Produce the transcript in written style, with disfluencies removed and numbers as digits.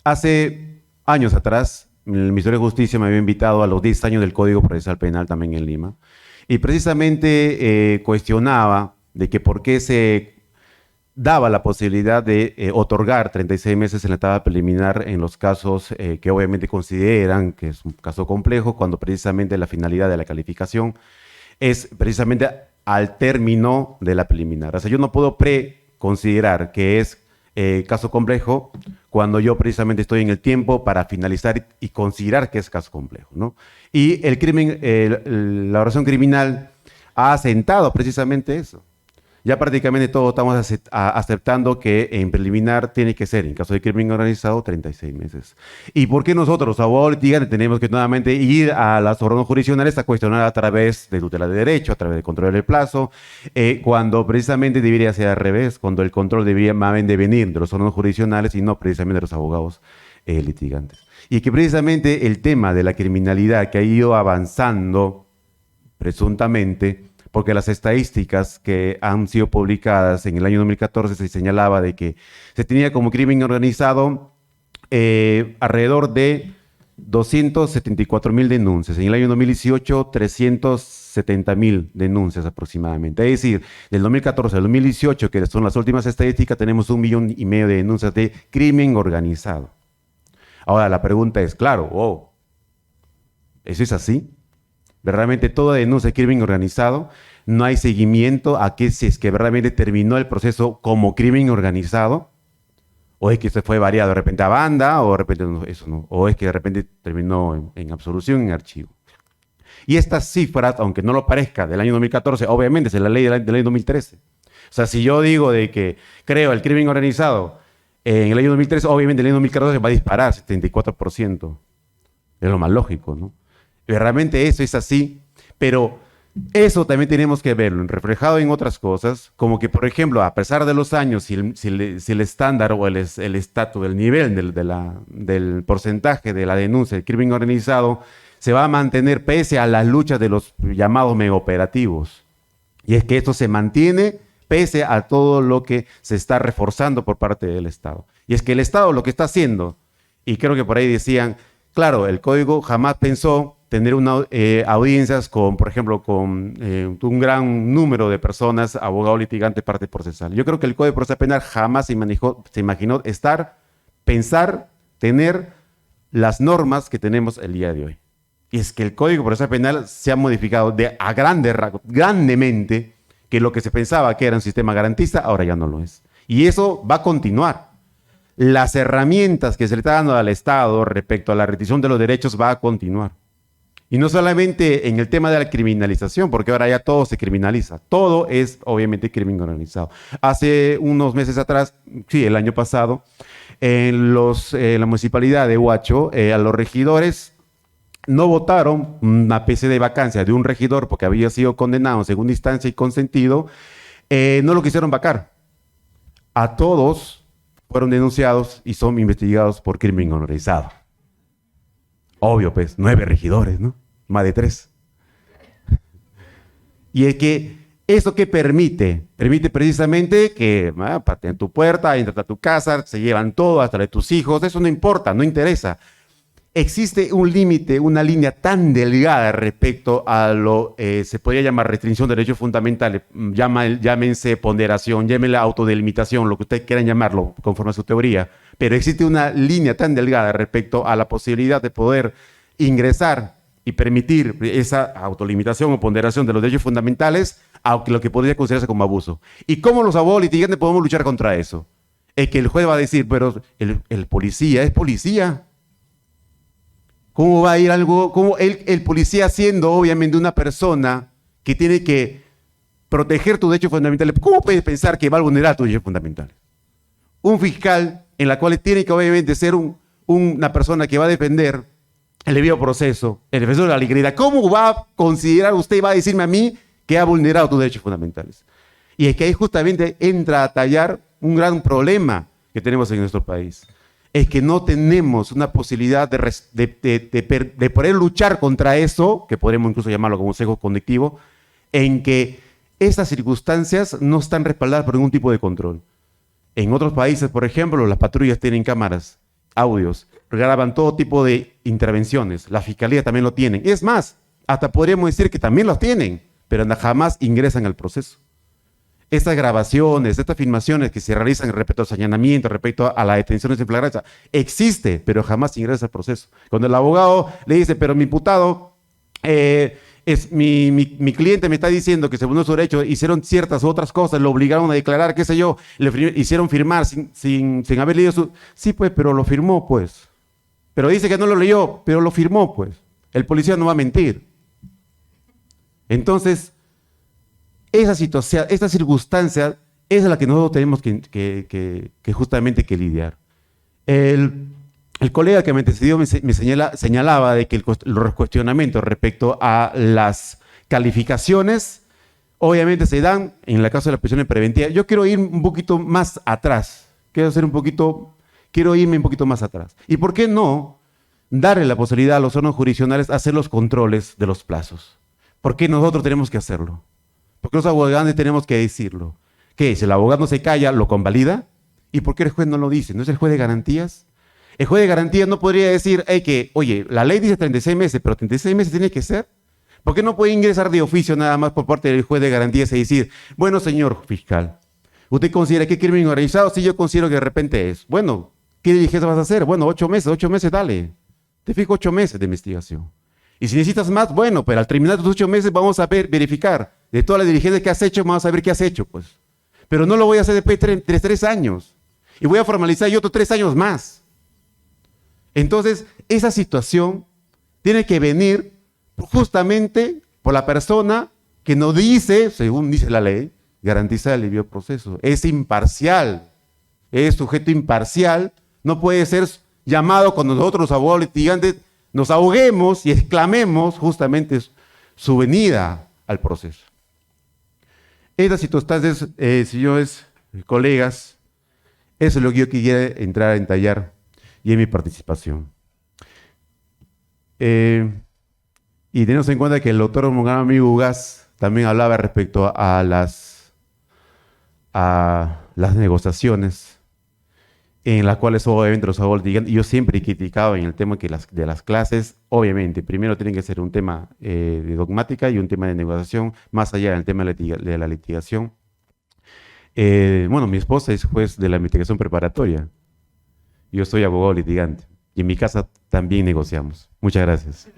Hace años atrás, el Ministerio de Justicia me había invitado a los 10 años del Código Procesal Penal también en Lima, y precisamente cuestionaba de que por qué se daba la posibilidad de otorgar 36 meses en la etapa preliminar en los casos que obviamente consideran que es un caso complejo, cuando precisamente la finalidad de la calificación es precisamente al término de la preliminar. O sea, yo no puedo preconsiderar que es caso complejo cuando yo precisamente estoy en el tiempo para finalizar y considerar que es caso complejo, ¿no? Y el crimen, la oración criminal ha asentado precisamente eso. Ya prácticamente todos estamos aceptando que en preliminar tiene que ser, en caso de crimen organizado, 36 meses. ¿Y por qué nosotros, los abogados litigantes, tenemos que nuevamente ir a las órganos jurisdiccionales a cuestionar a través de tutela de derecho, a través de control del plazo, cuando precisamente debería ser al revés, cuando el control debería más bien de venir de los órganos jurisdiccionales y no precisamente de los abogados litigantes? Y que precisamente el tema de la criminalidad que ha ido avanzando presuntamente, porque las estadísticas que han sido publicadas en el año 2014 se señalaba de que se tenía como crimen organizado alrededor de 274.000 denuncias. En el año 2018, 370.000 denuncias aproximadamente. Es decir, del 2014 al 2018, que son las últimas estadísticas, tenemos 1,5 millones de denuncias de crimen organizado. Ahora, la pregunta es, claro, ¿eso es así? Realmente toda denuncia de crimen organizado, no hay seguimiento a que si es que realmente terminó el proceso como crimen organizado, o es que se fue variado de repente a banda, o de repente eso no, o es que de repente terminó en absolución, en archivo. Y estas cifras, aunque no lo parezca, del año 2014, obviamente es la ley del año 2013. O sea, si yo digo de que creo el crimen organizado en el año 2013, obviamente en el año 2014 va a disparar 74%. Es lo más lógico, ¿no? Realmente eso es así, pero eso también tenemos que verlo reflejado en otras cosas, como que, por ejemplo, a pesar de los años, si el estándar o el estatus, el nivel del porcentaje de la denuncia del crimen organizado se va a mantener pese a las luchas de los llamados megaoperativos. Y es que esto se mantiene pese a todo lo que se está reforzando por parte del Estado. Y es que el Estado lo que está haciendo, y creo que por ahí decían, claro, el código jamás pensó tener audiencias con, por ejemplo, con un gran número de personas, abogado litigante, parte procesal. Yo creo que el Código Procesal Penal jamás se imaginó pensar, tener las normas que tenemos el día de hoy. Y es que el Código Procesal Penal se ha modificado grandemente, que lo que se pensaba que era un sistema garantista, ahora ya no lo es. Y eso va a continuar. Las herramientas que se le está dando al Estado respecto a la restricción de los derechos va a continuar. Y no solamente en el tema de la criminalización, porque ahora ya todo se criminaliza. Todo es obviamente crimen organizado. Hace unos meses atrás, sí, el año pasado, en la municipalidad de Huacho, a los regidores no votaron una especie de vacancia de un regidor porque había sido condenado en segunda instancia y consentido, no lo quisieron vacar. A todos fueron denunciados y son investigados por crimen organizado. Obvio, pues, 9 regidores, ¿no? Más de 3. Y es que eso que permite precisamente que pateen tu puerta, entran a tu casa, se llevan todo, hasta de tus hijos, eso no importa, no interesa. Existe un límite, una línea tan delgada respecto a lo se podría llamar restricción de derechos fundamentales, llámense ponderación, llámense autodelimitación, lo que ustedes quieran llamarlo conforme a su teoría, pero existe una línea tan delgada respecto a la posibilidad de poder ingresar y permitir esa autolimitación o ponderación de los derechos fundamentales a lo que podría considerarse como abuso. ¿Y cómo los abogados litigantes podemos luchar contra eso? Es que el juez va a decir, pero el policía es policía. ¿Cómo va a ir algo? ¿Cómo el policía siendo obviamente una persona que tiene que proteger tus derechos fundamentales? ¿Cómo puedes pensar que va a vulnerar tus derechos fundamentales? Un fiscal en la cual tiene que obviamente ser una persona que va a defender el debido proceso, el defensor de la legalidad. ¿Cómo va a considerar usted, va a decirme a mí que ha vulnerado tus derechos fundamentales? Y es que ahí justamente entra a tallar un gran problema que tenemos en nuestro país. Es que no tenemos una posibilidad de poder luchar contra eso, que podemos incluso llamarlo como sesgo cognitivo, en que estas circunstancias no están respaldadas por ningún tipo de control. En otros países, por ejemplo, las patrullas tienen cámaras audios, graban todo tipo de intervenciones. La fiscalía también lo tienen. Es más, hasta podríamos decir que también los tienen, pero jamás ingresan al proceso. Estas grabaciones, estas filmaciones que se realizan respecto a los allanamientos, respecto a las detenciones en flagrancia, existe, pero jamás ingresa al proceso. Cuando el abogado le dice, pero mi imputado, mi cliente me está diciendo que según su derecho hicieron ciertas otras cosas, lo obligaron a declarar, qué sé yo, hicieron firmar sin haber leído su... Sí, pues, pero lo firmó, pues. Pero dice que no lo leyó, pero lo firmó, pues. El policía no va a mentir. Entonces, esa situación, esta circunstancia es la que nosotros tenemos que justamente que lidiar. El colega que me antecedió me señalaba de que los cuestionamientos respecto a las calificaciones obviamente se dan en el caso de la prisión preventiva. Yo quiero ir un poquito más atrás. Quiero irme un poquito más atrás. ¿Y por qué no darle la posibilidad a los órganos jurisdiccionales a hacer los controles de los plazos? ¿Por qué nosotros tenemos que hacerlo? ¿Por qué los abogados tenemos que decirlo? ¿Qué? Si el abogado no se calla, ¿lo convalida? ¿Y por qué el juez no lo dice? ¿No es el juez de garantías? El juez de garantías no podría decir, oye, la ley dice 36 meses, pero 36 meses tiene que ser. ¿Por qué no puede ingresar de oficio nada más por parte del juez de garantías y decir, bueno, señor fiscal, ¿usted considera que es crimen organizado? Sí, yo considero que de repente es. Bueno, ¿qué diligencia vas a hacer? Bueno, 8 meses, dale. Te fijo 8 meses de investigación. Y si necesitas más, bueno, pero al terminar tus 8 meses vamos a verificar de todas las diligencias que has hecho, vamos a ver qué has hecho, pues. Pero no lo voy a hacer después de 3 años. Y voy a formalizar y otros 3 años más. Entonces, esa situación tiene que venir justamente por la persona que no dice, según dice la ley, garantiza el debido proceso. Es imparcial, es sujeto imparcial, no puede ser llamado cuando nosotros los abogados litigantes nos ahoguemos y exclamemos justamente su venida al proceso. Estas circunstancias, señores colegas, eso es lo que yo quisiera entrar a entallar y en mi participación. Y tenemos en cuenta que el doctor Mongambi Ugaz también hablaba respecto a las negociaciones en las cuales obviamente los abogados litigantes, y yo siempre he criticado en el tema de las clases, obviamente, primero tienen que ser un tema de dogmática y un tema de negociación, más allá del tema de la litigación. Bueno, mi esposa es juez de la investigación preparatoria. Yo soy abogado litigante y en mi casa también negociamos. Muchas gracias.